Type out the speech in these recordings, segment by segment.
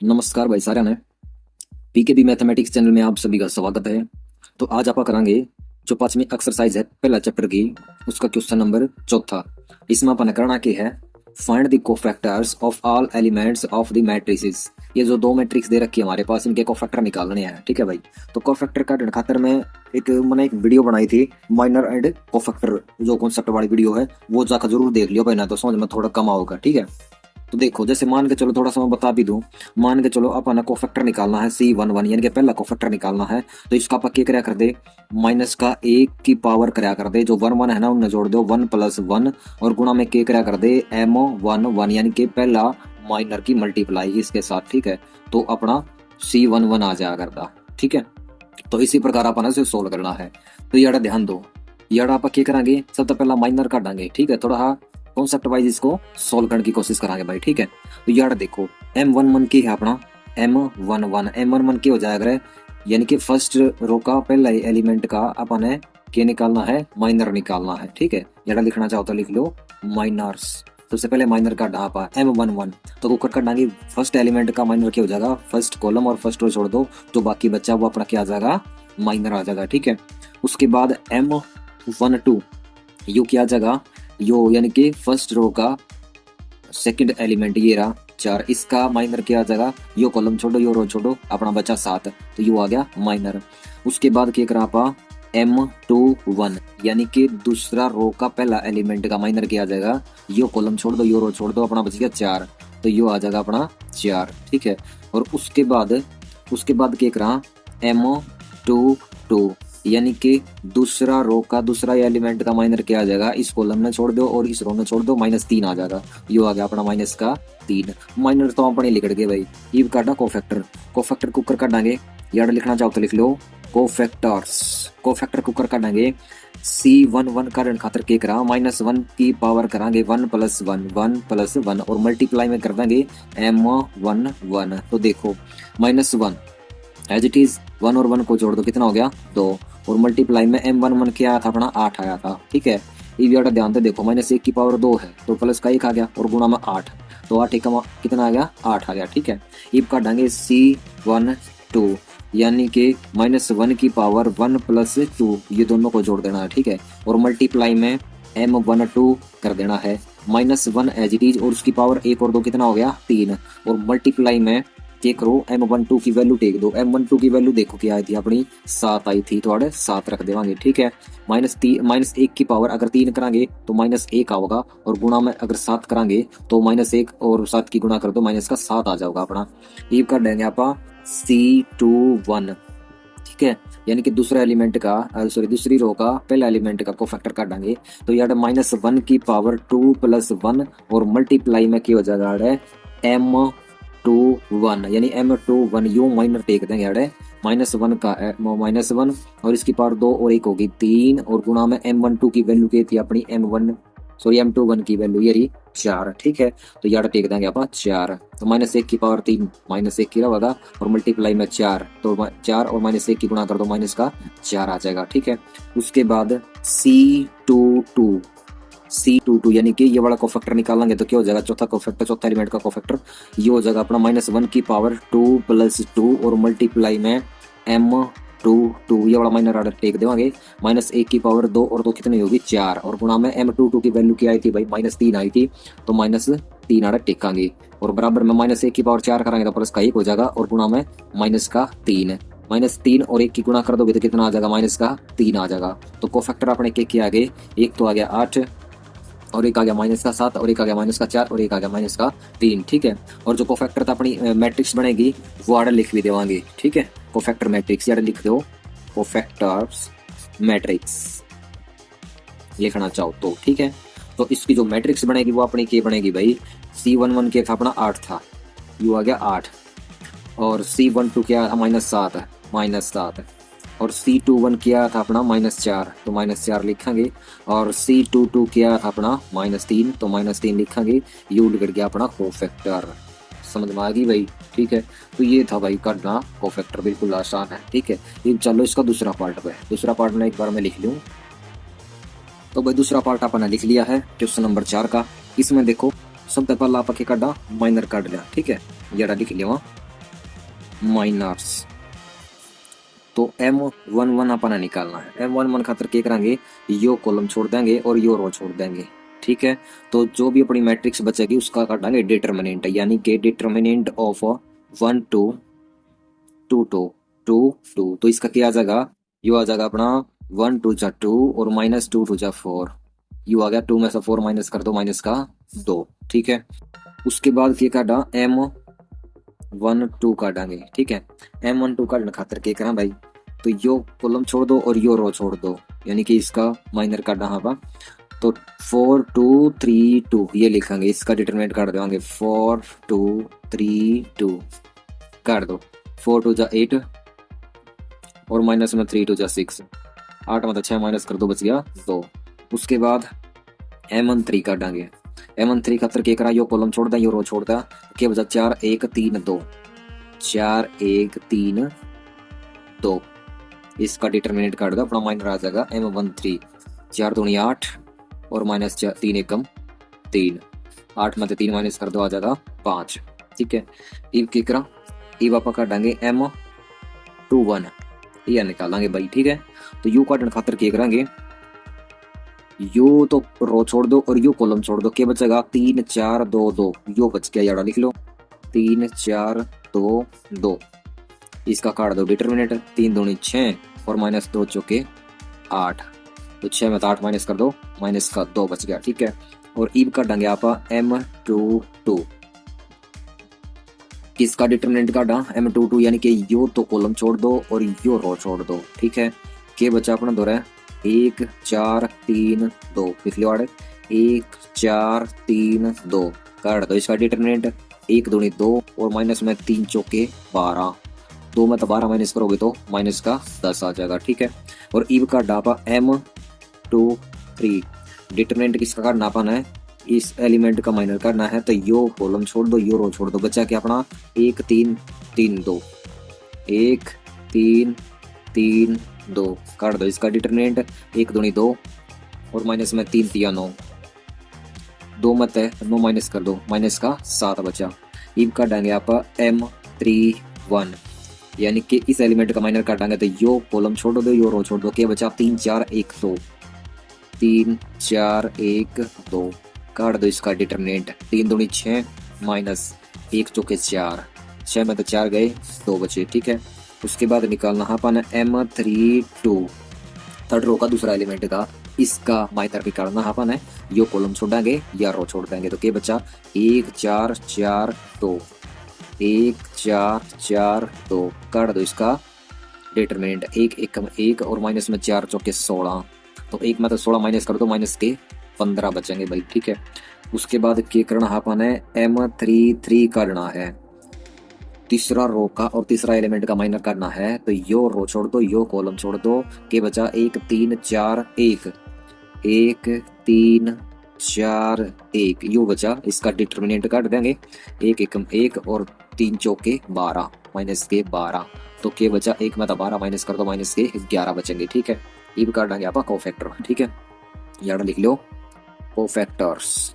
नमस्कार भाई साਰਿਆਂ ने पीकेबी मैथमेटिक्स चैनल में आप सभी का स्वागत है। तो आज आप करेंगे जो पांचवी एक्सरसाइज है पहला चैप्टर की, उसका क्वेश्चन नंबर चौथा। इसमें अपन करना क्या है, find the cofactors of all elements of the matrices. ये जो दो मैट्रिक्स दे रखी है हमारे पास, इनके कोफैक्टर निकालने हैं। ठीक है भाई, तो कोफैक्टर का खातर मैं मैंने एक वीडियो बनाई थी, माइनर एंड कोफैक्टर जो कॉन्सेप्ट वाली वीडियो है, वो जाकर जरूर देख लियो भाई, ना तो समझ में थोड़ा कम होगा। ठीक है, तो देखो जैसे मान के चलो, थोड़ा सा मैं बता भी दूं। मान के चलो अपन कोफैक्टर निकालना है C11 यानी कि पहला कोफैक्टर निकालना है। तो इसका अपन क्या कराया कर दे, माइनस का 1 की पावर कराया कर दे, जो 1 1 है ना उन्हें जोड़ दो 1 + 1 और गुणा में क्या कराया कर दे M11 यानी कि पहला माइनर की मल्टीप्लाई इसके साथ। ठीक है, तो अपना C11 आ जाया करता। ठीक है, तो इसी प्रकार अपन इसे सोल्व करना है। तो यार ध्यान दो, यार आप क्या करेंगे, सबसे पहला माइनर काटेंगे। ठीक है, थोड़ा कॉन्सेप्ट वाइज इसको सोल्व करने की कोशिश करेंगे भाई। ठीक है, तो यार देखो M11 की है अपना M11 की हो जाएगा, यानी कि फर्स्ट रो का पहला एलिमेंट का अपन है क्या निकालना है, माइनर निकालना है। ठीक है, यार लिखना चाहो तो लिख लो माइनर्स। सबसे पहले माइनर का ढापा M11, तो कुकर का डांगी फर्स्ट एलिमेंट का माइनर क्या हो जाएगा, फर्स्ट कॉलम और फर्स्ट रो छोड़ दो, जो बाकी बच्चा वो अपना क्या आ जाएगा, माइनर आ जाएगा। ठीक है, उसके बाद M12 यू क्या आ जाएगा, यो यानी कि फर्स्ट रो का सेकंड एलिमेंट ये रहा 4, इसका माइनर क्या आ जाएगा, यो कॉलम छोड़ो यो रो छोड़ो, अपना बचा 7, तो यो आ गया माइनर। उसके बाद क्या करा आपा M21 यानी कि दूसरा रो का पहला एलिमेंट का माइनर क्या आ जाएगा, यो कॉलम छोड़ दो यो रो छोड़ दो, अपना बच गया 4, तो यो आ जाएगा अपना 4। ठीक है, और उसके बाद क्या करा M22 यानी कि दूसरा रो का दूसरा एलिमेंट का माइनर क्या आ जाएगा, इस कॉलम में छोड़ दो और इस रो में छोड़ दो, -3 आ जाएगा, यो आ गया अपना -3। माइनर तो अपने लिख गए भाई। ये काटा कोफैक्टर कुकर काटेंगे, यार लिखना चाहो तो लिख लो कोफैक्टर कुकर काटेंगे। C11 का खातर के करा -1 की पावर करांगे 1 + 1 और मल्टीप्लाई में कर देंगे M11। तो देखो -1 एज इट इज 1 और 1 को जोड़ दो, कितना हो गया 2, और मल्टीप्लाई में M11 क्या आया था अपना 8 आया था। ठीक है, ये ध्यान से देखो, -1 की पावर 2 है तो प्लस का 1 आ गया और गुणा में 8, तो 8 कितना आ गया 8 आ गया। ठीक है, इब काटेंगे C12 यानी कि -1 की पावर 1 + 2, ये दोनों को जोड़ देना है। ठीक है, और मल्टीप्लाई में M12 कर देना है, -1 एज इट इज और उसकी पावर 1 और 2 कितना हो गया 3, और मल्टीप्लाई में चेक करो M12 की वैल्यू टेक दो, M12 की वैल्यू देखो क्या आई थी अपनी 7 आई थी, तो 7 रख देवांगे। ठीक है, -1 की पावर अगर 3 करांगे तो -1 होगा, और गुणा में अगर 7 करांगे तो -1 और 7 की गुणा कर दो, -7 आ जाएगा अपना। ये कर देंगे आप C21। ठीक है, यानी कि दूसरा एलिमेंट का दूसरी रो का पहला एलिमेंट का कोफैक्टर काटेंगे, तो यार -1 की पावर 2 + 1 और मल्टीप्लाई में क्या हो जाएगा M21 यानी M21 यू माइनर टेक देंगे यार, -1 का -1 और इसकी पावर 2 और 1 होगी 3, और गुणा में M12 की वैल्यू क्या थी अपनी M21 की वैल्यू ये रही 4। ठीक है, तो यार टेक देंगे आप 4, तो -1 की पावर 3 -1 की रहेगा और मल्टीप्लाई में 4, तो 4 और -1 की गुणा कर दो, -4 आ जाएगा। ठीक है, उसके बाद C22 यानी कि ये वाला कोफैक्टर निकालेंगे तो क्या हो जाएगा, चौथा एलिमेंट का कोफैक्टर ये हो जाएगा अपना -1 की पावर 2 + 2 और मल्टीप्लाई में M22, ये वाला माइनर ऑर्डर टेक देवांगे, -1 की पावर 2 और 2 कितनी होगी 4, और गुणा में M22 की वैल्यू क्या आई थी भाई -3 आई थी, तो -3 ऑर्डर टेकांगे, और बराबर में -1 की पावर 4 कराएंगे तो प्लस का 1 हो जाएगा, और गुणा में -3 -3 और 1 की गुणा कर दोगे तो कितना आ जाएगा -3 आ जाएगा। तो कोफैक्टर अपने के आगे एक तो आ गया 8 और एक आ गया -7 और एक आ गया -4 और एक आ गया -3। ठीक है, और जो कोफैक्टर था अपनी मैट्रिक्स बनेगी वो आड़े लिख भी देवांगे। ठीक है, कोफैक्टर मैट्रिक्स यार लिख दो कोफैक्टर्स मैट्रिक्स लिखना चाहो तो। ठीक है, तो इसकी जो मैट्रिक्स बनेगी वो अपनी क्या बनेगी भाई, C11 के अपना 8 था, यू आ गया 8, और C12 क्या था -7 और C21 क्या था अपना -4, तो -4 लिखेंगे, और C22 क्या था अपना -3, तो -3 लिखेंगे, यू निकल गया अपना कोफैक्टर। समझ में आ गई भाई। ठीक है, तो ये था भाई करना कोफैक्टर, बिल्कुल आसान है। ठीक है, ये चलो इसका दूसरा पार्ट पे, दूसरा पार्ट में एक बार मैं लिख लूँ। तो भाई दूसरा पार्ट अपना लिख लिया है क्वेश्चन नंबर 4 का। इसमें देखो सबसे पहला आप क्या काटा, माइनर काट लिया। ठीक है, जरा लिख लिया माइनस। तो M11 अपना निकालना है। M11 खातर क्या करेंगे, यो कॉलम छोड़ देंगे और यो रो छोड़ देंगे, ठीक है। तो जो भी अपनी मैट्रिक्स बचेगी उसका काटेंगे डिटर्मिनेंट, यानी कि डिटर्मिनेंट ऑफ 1 2 2 2 2 2। तो इसका क्या आ जाएगा, यो आ जाएगा अपना 1 2 जा 2 और माइनस 2 2 जा 4। यू आ गया 2 में से 4 माइनस कर दो, माइनस का 2, ठीक है। उसके बाद क्या काटा, M12 काटेंगे, ठीक है। M12 काटने खातर क्या करें भाई, तो यो कॉलम छोड़ दो और यो रो छोड़ दो, यानी कि इसका माइनर काटना होगा। तो 4 2 3 2 ये लिखेंगे, इसका डिटरमिनेंट काट देंगे 4 2 3 2 काट दो। 4 2 जा 8 और माइनस में 3 2 जा 6, 8 में 6 माइनस कर दो, बच गया 2। उसके बाद M13 काटेंगे। M13 खातर क्या करा, यो कॉलम छोड़ दें यो रो छोड़ दें, क्या बचा 4 1 3 2 4 1 3 2। इसका डिटरमिनेंट काट दो, अपना माइनर आ जाएगा M13। 4 दूनी 8 और माइनस 3 एकम 3, 8 में 3 माइनस कर दो, आ जाएगा 5, ठीक है। इब क्या करा, इब आप काटेंगे M21, यह निकालेंगे भाई, ठीक है। तो यू काटने खातर क्या करेंगे, यू तो रो छोड़ दो और यू कॉलम छोड़ दो, क्या बचेगा 3 4 2 2, यो बच गया, यार लिख लो 3 4 2 2। इसका काट दो डिटरमिनेंट, 3 दूनी 6 और माइनस 2 चौके 8, तो 6 में 8 माइनस कर दो, माइनस का 2 बच गया, ठीक है। और ईब काटेंगे आप M22, किसका डिटरमिनेंट काटा M22, यानी कि यो तो कॉलम छोड़ दो और यो रो छोड़ दो, ठीक है। के बचा अपना दो रहा 1 4 3 2, पिछली वार्ड 1 4 3 2 काट दो। इसका डिटरमिनेंट 1 दूनी 2 और माइनस में 3 चौके 12, 2 में तो 12 माइनस करोगे तो माइनस का 10 आ जाएगा, ठीक है। और ईब का डापा M23, डिटरमिनेंट किसका काटना अपन है, इस एलिमेंट का माइनर करना है। तो यो कॉलम छोड़ दो यो रो छोड़ दो, बचा क्या अपना 1 3 3 2 1 3 3 2 काट दो। इसका डिटरमिनेंट 1 दूनी 2 और माइनस में 3 3 9, 2 मत है 9 माइनस कर दो, माइनस का 7 बचा। ईब काटेंगे आप M31, यानी कि इस एलिमेंट का माइनर काटेंगे। तो यो कॉलम छोड़ दो यो रो छोड़ दो, क्या बचा 3 4 1 2 3 4 1 2 काट दो। इसका डिटरमिनेंट 3 दूनी 6 माइनस 1 चौके 4, 6 में तो 4 गए 2 बचे, ठीक है। उसके बाद निकालना है अपन M32, थर्ड रो का दूसरा एलिमेंट का, इसका माइनर निकालना है अपन है। यो कॉलम छोड़ेंगे या रो छोड़ देंगे, तो क्या बचा 1 4 4 2 1 4 4 2 काट दो। इसका डिटरमिनेंट 1 1 1 और माइनस में 4 चौके 16, तो 1 में तो 16 माइनस कर दो, माइनस के 15 बचेंगे भाई, ठीक है। उसके बाद क्या करना है अपन है M33 करना है, तीसरा रो का और तीसरा एलिमेंट का माइनर करना है। तो यो रो छोड़ दो यो कॉलम छोड़ दो, के बचा 1 3 4 1 1 3 4 1 यो बचा। इसका डिटरमिनेंट काट देंगे 1 1 1 और 3 चौके 12 माइनस के 12, तो के बचा 1 में तो 12 माइनस कर दो, माइनस के 11 बचेंगे, ठीक है। ये भी काट देंगे आप कोफैक्टर, ठीक है, यार लिख लो कोफैक्टर्स।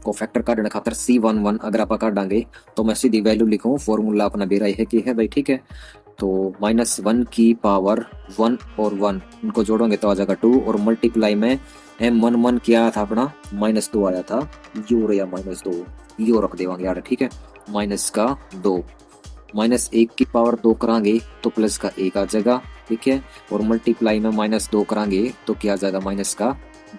कोफैक्टर काटने खातर C11 अगर आप काट देंगे तो मैं सीधी वैल्यू लिखूं, फॉर्मूला अपना बेरा है कि है भाई, ठीक है। तो -1 की पावर 1 और 1 इनको जोड़ोगे तो आ जाएगा 2, और मल्टीप्लाई में M11 क्या था अपना -2 आया था, यू रहा -2 यो रख देवांगे यार, ठीक है। माइनस का 2, -1 की पावर 2 करांगे तो प्लस का 1 आ जाएगा, ठीक है। और मल्टीप्लाई में -2 करांगे तो क्या आ जाएगा, माइनस का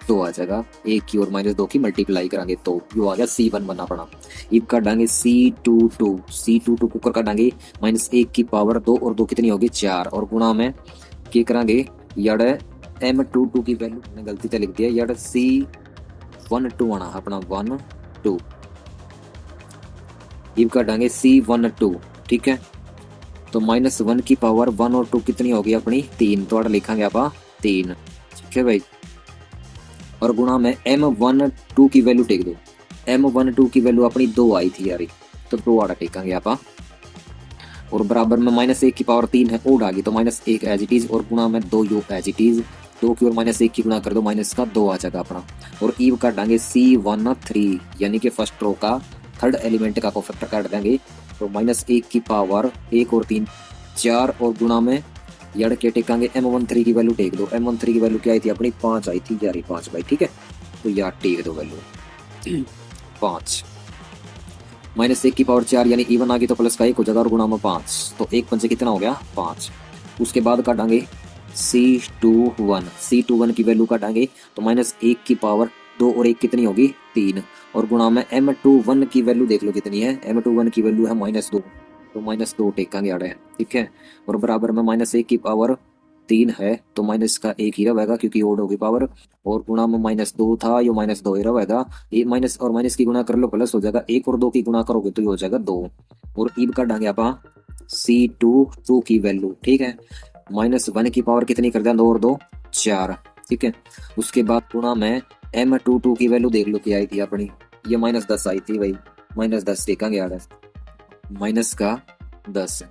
2 आ जाएगा। 1 की और -2 की मल्टीप्लाई करांगे तो यो आ गया C11 अपना। इब काट डांगे C22 कुकर काट डांगे -1 की पावर 2 और 2 कितनी होगी 4, और गुणा में क्या करांगे यार M22 की वैल्यू मैंने गलती से लिख दिया यार, C12 आना अपना 1 2। इब काट डांगे C12, ठीक है। तो -1 की पावर 1 और 2 कितनी होगी अपनी 3, तो लिखांगे आप 3, ठीक है भाई। और गुणा में M12 की वैल्यू टेक दो, M12 की वैल्यू अपनी 2 आई थी यार, तो 2 आड़ा टेकांगे आप। और बराबर में -1 की पावर 3 है ओड आ गई, तो -1 एज इट इज, और गुणा में 2 यू एज इट इज, 2 की और -1 की गुणा कर दो, माइनस का 2 आ जाएगा अपना। और ईव काट देंगे C13, यानी कि फर्स्ट रो का थर्ड एलिमेंट का कोफैक्टर काट देंगे तो -1 की पावर 1 और 3 4 और गुणा में यार क्या टेकांगे M13 की वैल्यू टेक दो। M13 की वैल्यू क्या आई थी अपनी 5 आई थी यार 5 भाई ठीक है। तो यार टेक दो वैल्यू 5 -1 की पावर 4 यानी इवन आ गई तो प्लस का 1 हो जाएगा और गुणा में 5 तो 1 पंचे कितना हो गया 5। उसके बाद काटांगे C21 की वैल्यू काटांगे तो -1 की पावर 2 और 1 कितनी होगी 3 और गुणा में M21 की वैल्यू देख लो कितनी है। M21 की वैल्यू है -2 तो -2 टेकांगे आड़े ठीक है। और बराबर में -1 की पावर 3 है तो माइनस का 1 ही रहेगा क्योंकि ओड होगी पावर और गुणा में -2 था ये -2 ही रहेगा। ये माइनस और माइनस की गुणा कर लो प्लस हो जाएगा 1 और 2 की गुणा करोगे तो ये हो जाएगा 2 और ईब काटांगे आप C22 की वैल्यू ठीक है। -1 की पावर कितनी कर दिया 2 और 2 4 ठीक है। उसके बाद गुणा में M22 की वैल्यू देख लो क्या आई थी अपनी ये -10 आई थी भाई -10 टेकांगे यार माइनस का 10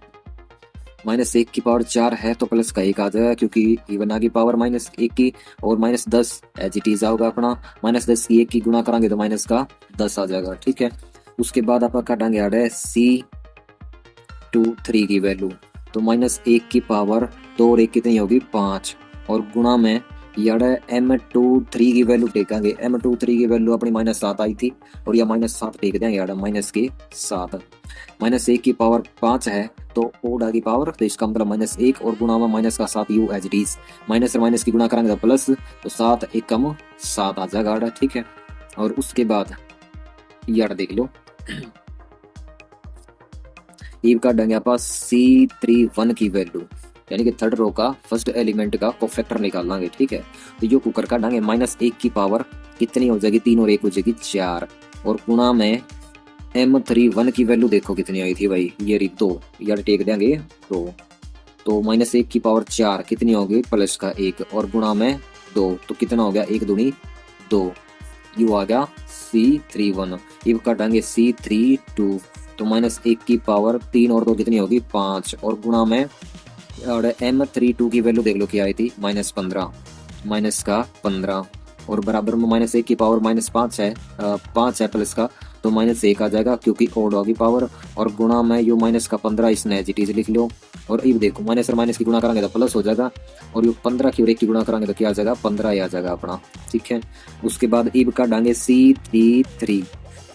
-1 की पावर 4 है तो प्लस का 1 आ जाएगा क्योंकि इवन आ गई पावर -1 की और -10 एज इट इज आओगा अपना -10 की 1 की गुणा करांगे तो माइनस का 10 आ जाएगा ठीक है। उसके बाद आप काटांगे आड़े C23 की वैल्यू तो -1 की पावर 2 और 1 कितनी होगी 5 और गुणा में यार M23 की वैल्यू टेकांगे। M23 की वैल्यू अपनी -7 आई थी और यह -7 टेक देंगे यार -7 -1 की पावर 5 है तो ओड आ गई पावर तो इसका मतलब -1 और गुणा में -7 you as it is minus और माइनस की गुणा करेंगे तो प्लस तो 7 1 कम 7 आ जाएगा आड़ा ठीक है। और उसके बाद यार देख लो ईब का देंगे आप C31 की वैल्यू यानी कि थर्ड रो का फर्स्ट एलिमेंट का कोफैक्टर निकाल लेंगे ठीक है। तो यो कुकर का डांगे -1 की पावर कितनी हो जाएगी 3 और 1 हो जाएगी 4 और गुणा में M31 की वैल्यू देखो कितनी आई थी भाई ये रही 2 यार टेक देंगे 2 तो -1 की पावर 4 कितनी होगी प्लस का 1 और गुणा में 2 तो कितना हो गया 1 दूनी 2 यू आ गया C31। अब काटेंगे C32 तो -1 की पावर 3 और 2 कितनी होगी 5 और गुणा में और M32 की वैल्यू देख लो क्या आई थी -15 माइनस का 15 और बराबर में -1 की पावर -5 है 5 है प्लस का तो -1 आ जाएगा क्योंकि ओड होगी पावर और गुणा में यू -15 इसने एज इट इज लिख लो। और अब देखो माइनस और माइनस की गुणा करेंगे तो प्लस हो जाएगा और यू 15 की और 1 की गुणा करेंगे तो क्या आ जाएगा 15 ही आ जाएगा अपना ठीक है। उसके बाद अब काटेंगे C33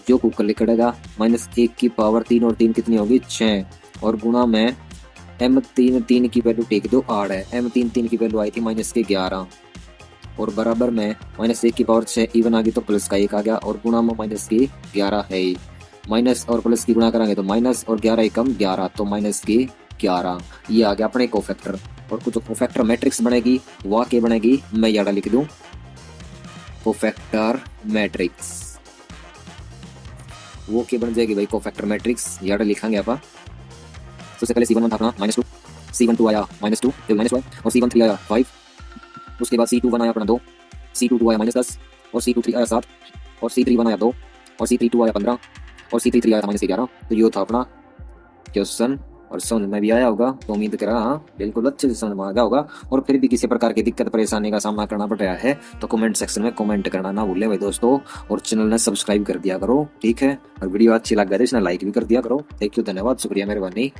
जो कुकर लिखेगा -1 की पावर 3 और 3 कितनी होगी 6 और गुणा में M33 की वैल्यू टेक दो 8 है। M33 की वैल्यू आई थी -11 और बराबर में -1 की पावर 6 इवन आ गई तो प्लस का 1 आ गया और गुणा में -11 है माइनस और प्लस की गुणा करेंगे तो माइनस और 11 कम 11 तो -11 ये आ गया अपने कोफैक्टर। और कुछ कोफैक्टर मैट्रिक्स बनेगी वह क्या बनेगी मैं याडा लिख दूं कोफैक्टर मैट्रिक्स वो क्या बन जाएगी भाई कोफैक्टर मैट्रिक्स याडा लिखांगे आप। सबसे पहले C11 था अपना -2 C12 आया -2 फिर -1 और C13 आया 5 उसके बाद C21 आया अपना 2 C22 आया -10 और C23 आया 7 और C31 आया 2 और C32 आया 15 और C33 आया था -11। तो ये था अपना क्वेश्चन और समझ में भी आया होगा तो उम्मीद कर रहा हाँ बिल्कुल अच्छे से समझ में आ गया होगा। और फिर भी किसी प्रकार की दिक्कत परेशानी का सामना करना पड़ रहा है तो कमेंट सेक्शन में कमेंट करना ना भूले भाई दोस्तों और चैनल ने सब्सक्राइब कर दिया करो ठीक है। और वीडियो अच्छी लग गई तो इसने लाइक भी कर दिया करो। थैंक यू धन्यवाद शुक्रिया मेहरबानी।